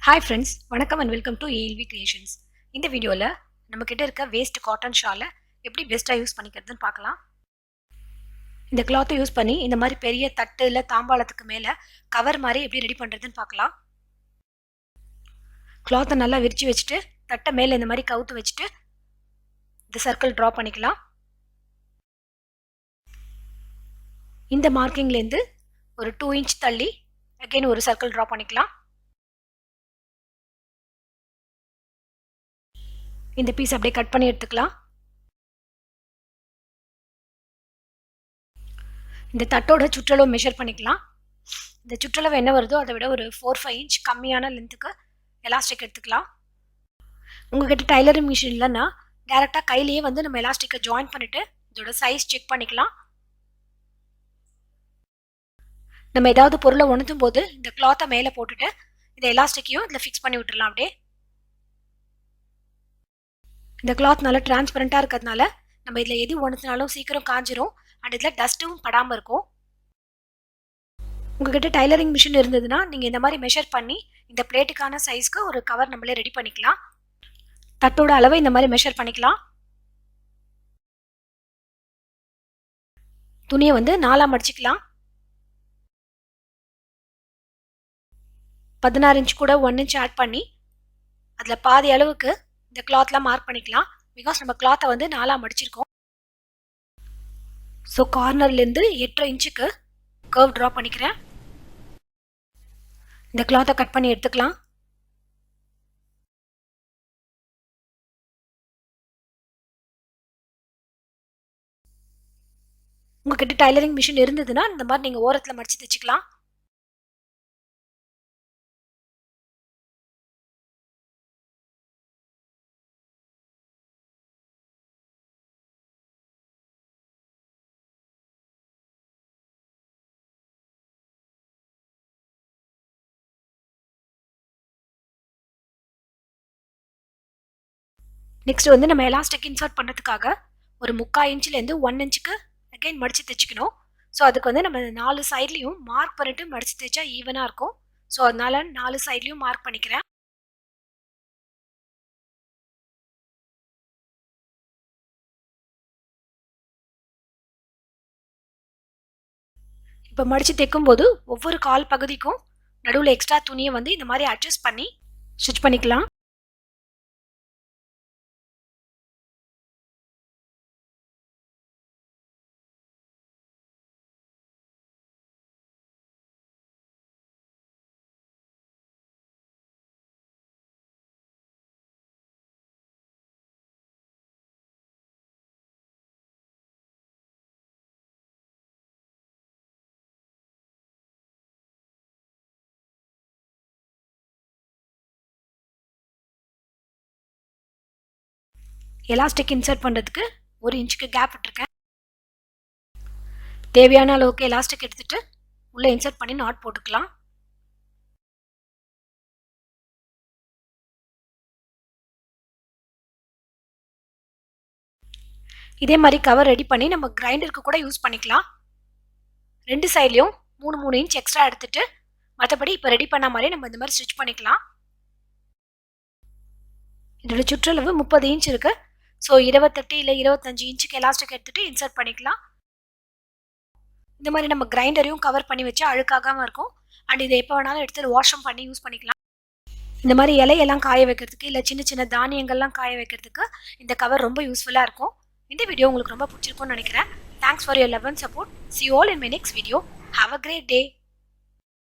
Hi friends, வணக்கம் and welcome to ALV creations. இந்த வீடியோவில் நம்மக்கிட்ட இருக்க வேஸ்ட் காட்டன் ஷாலை எப்படி பெஸ்ட்டாக யூஸ் பண்ணிக்கிறதுன்னு பார்க்கலாம். இந்த கிளாத்தை யூஸ் பண்ணி இந்த மாதிரி பெரிய தட்டு இல்லை தாம்பாளத்துக்கு மேலே கவர் மாதிரி எப்படி ரெடி பண்ணுறதுன்னு பார்க்கலாம். கிளாத்தை நல்லா விரித்து வச்சுட்டு தட்டை மேலே இந்த மாதிரி கவுத்து வச்சுட்டு இந்த சர்க்கிள் ட்ரா பண்ணிக்கலாம். இந்த மார்க்கிங்லேருந்து ஒரு 2 இன்ச் தள்ளி அகைன் ஒரு சர்க்கிள் ட்ரா பண்ணிக்கலாம். இந்த பீஸ் அப்படியே கட் பண்ணி எடுத்துக்கலாம். இந்த தட்டோட சுற்றளவு மெஷர் பண்ணிக்கலாம். இந்த சுற்றளவு என்ன வருதோ அதை விட ஒரு 4-5 இன்ச் கம்மியான லென்த்துக்கு எலாஸ்டிக் எடுத்துக்கலாம். உங்ககிட்ட டைலரிங் மிஷின் இல்லைன்னா டேரெக்டாக கையிலேயே வந்து நம்ம எலாஸ்டிக்கை ஜாயின் பண்ணிவிட்டு இதோட சைஸ் செக் பண்ணிக்கலாம். நம்ம ஏதாவது பொருளை உணர்த்தும் போது இந்த கிளாத்தை மேலே போட்டுட்டு இந்த எலாஸ்டிக்கையும் இதில் ஃபிக்ஸ் பண்ணி விட்டுடலாம். அப்படியே இந்த கிளாத் நல்லா டிரான்ஸ்பரண்டாக இருக்கிறதுனால நம்ம இதில் எது உணர்த்தினாலும் சீக்கிரம் காஞ்சிரும் அண்ட் இதில் டஸ்ட்டும் படாமல் இருக்கும். உங்ககிட்ட டைலரிங் மிஷின் இருந்ததுன்னா நீங்கள் இந்த மாதிரி மெஷர் பண்ணி இந்த பிளேட்டுக்கான சைஸ்க்கு ஒரு கவர் நம்மளே ரெடி பண்ணிக்கலாம். தட்டோட அளவை இந்த மாதிரி மெஷர் பண்ணிக்கலாம். துணியை வந்து 4ஆக மடிச்சிக்கலாம். 16 இன்ச் கூட 1 இன்ச் ஆட் பண்ணி அதில் பாதி அளவுக்கு இந்த கிளாத்லாம் மார்க் பண்ணிக்கலாம். பிகாஸ் நம்ம கிளாத்தை வந்து 4ஆக மடிச்சிருக்கோம். ஸோ கார்னர்லேருந்து 8.5 இன்ச்சுக்கு கர்வ் ட்ரா பண்ணிக்கிறேன். இந்த கிளாத்தை கட் பண்ணி எடுத்துக்கலாம். உங்ககிட்ட டைலரிங் மிஷின் இருந்ததுன்னா இந்த மாதிரி நீங்கள் ஓரத்தில் மடித்து தைச்சிக்கலாம். நெக்ஸ்ட் வந்து நம்ம எலாஸ்டிக் இன்சர்ட் பண்ணுறதுக்காக ஒரு 3/4 இன்ச்லேருந்து 1 இன்ச்சுக்கு அகைன் மடித்து தைச்சிக்கணும். ஸோ அதுக்கு வந்து நம்ம 4 சைட்லேயும் மார்க் பண்ணிட்டு மடித்து தைச்சா ஈவனாக இருக்கும். ஸோ அதனால 4 சைட்லேயும் மார்க் பண்ணிக்கிறேன். இப்போ மடித்து தைக்கும்போது ஒவ்வொரு கால் பகுதிக்கும் நடுவில் எக்ஸ்ட்ரா துணியை வந்து இந்த மாதிரி அட்ஜஸ்ட் பண்ணி ஸ்டிச் பண்ணிக்கலாம். எலாஸ்டிக் இன்சர்ட் பண்ணுறதுக்கு 1 இன்ச்சுக்கு கேப் விட்டுருக்கேன். தேவையான அளவுக்கு எலாஸ்டிக் எடுத்துட்டு உள்ளே இன்சர்ட் பண்ணி நாட் போட்டுக்கலாம். இதே மாதிரி கவர் ரெடி பண்ணி நம்ம கிரைண்டருக்கு கூட யூஸ் பண்ணிக்கலாம். 2 சைட்லையும் 3 இன்ச் எக்ஸ்ட்ரா எடுத்துட்டு மற்றபடி இப்போ ரெடி பண்ண மாதிரி நம்ம இந்த மாதிரி ஸ்டிச் பண்ணிக்கலாம். இதோட சுற்றளவு 30 இன்ச் இருக்கு. ஸோ 28 இல்லை 25 இன்ச்சுக்கு எலாஸ்டிக் எடுத்துட்டு இன்சர்ட் பண்ணிக்கலாம். இந்த மாதிரி நம்ம கிரைண்டரையும் கவர் பண்ணி வச்சு அழுக்காகாமல் இருக்கும். அண்ட் இதை எப்போ வேணாலும் எடுத்து வாஷும் பண்ணி யூஸ் பண்ணிக்கலாம். இந்த மாதிரி இலையெல்லாம் காய வைக்கிறதுக்கு இல்லை சின்ன சின்ன தானியங்கள்லாம் காய வைக்கிறதுக்கு இந்த கவர் ரொம்ப யூஸ்ஃபுல்லாக இருக்கும். இந்த வீடியோ உங்களுக்கு ரொம்ப பிடிச்சிருக்கும்னு நினைக்கிறேன். Thanks for your love and support. See you all in my next video. Have a great day.